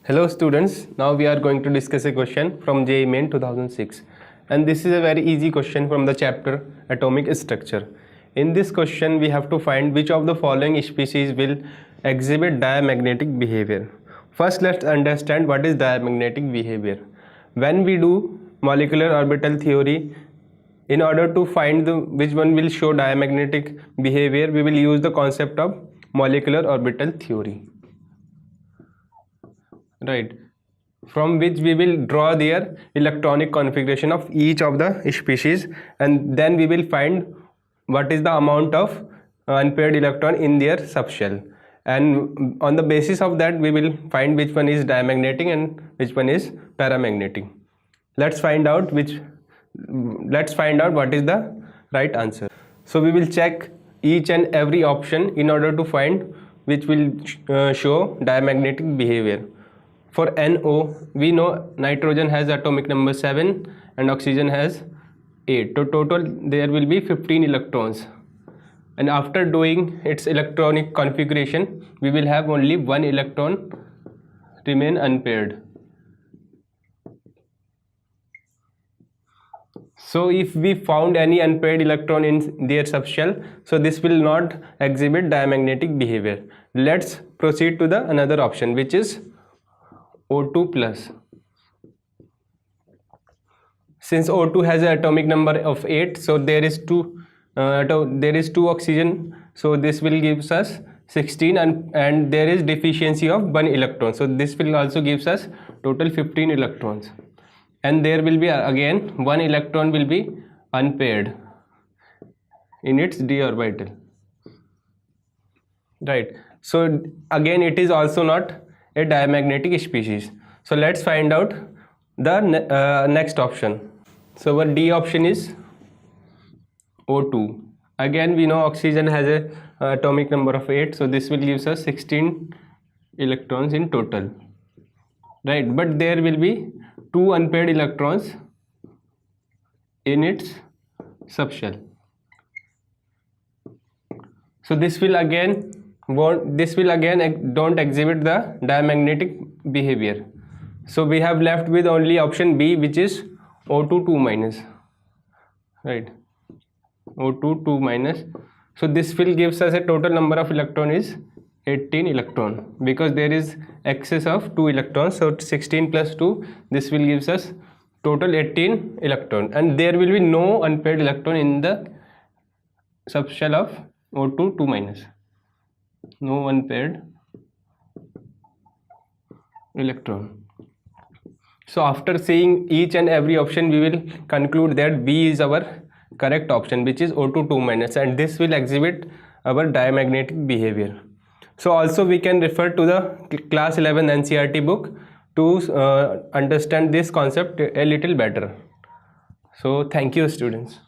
Hello students, now we are going to discuss a question from JEE Main 2006, and this is a very easy question from the chapter Atomic Structure. In this question we have to find which of the following species will exhibit diamagnetic behavior. First let's understand what is diamagnetic behavior. When we do molecular orbital theory, in order to find which one will show diamagnetic behavior, we will use the concept of molecular orbital theory. Right, from which we will draw their electronic configuration of each of the species, and then we will find what is the amount of unpaired electron in their subshell, and on the basis of that we will find which one is diamagnetic and which one is paramagnetic. Let's find out what is the right answer. So we will check each and every option in order to find which will show diamagnetic behavior. For NO, we know nitrogen has atomic number 7 and oxygen has 8. So total there will be 15 electrons. And after doing its electronic configuration, we will have only one electron remain unpaired. So if we found any unpaired electron in their subshell, so this will not exhibit diamagnetic behavior. Let's proceed to the another option, which is O2 plus. Since O2 has an atomic number of 8, so there is two oxygen, so this will gives us 16, and there is deficiency of 1 electron, so this will also gives us total 15 electrons, and there will be again 1 electron will be unpaired in its d orbital. Right, so again it is also not a diamagnetic species. So let's find out the next option. So our D option is O2. Again we know oxygen has a atomic number of 8, so this will gives us 16 electrons in total. Right, but there will be 2 unpaired electrons in its subshell. So this will again don't exhibit the diamagnetic behavior. So we have left with only option B, which is O2 2 minus. Right, O2 2 minus. So this will gives us a total number of electron is 18 electron, because there is excess of 2 electrons. So 16 plus 2, this will gives us total 18 electron, and there will be no unpaired electron in the subshell of O2 2 minus. No unpaired electron. So after seeing each and every option, we will conclude that B is our correct option, which is O2 2 minus, and this will exhibit our diamagnetic behavior. So also we can refer to the class 11 NCERT book to understand this concept a little better. So thank you students.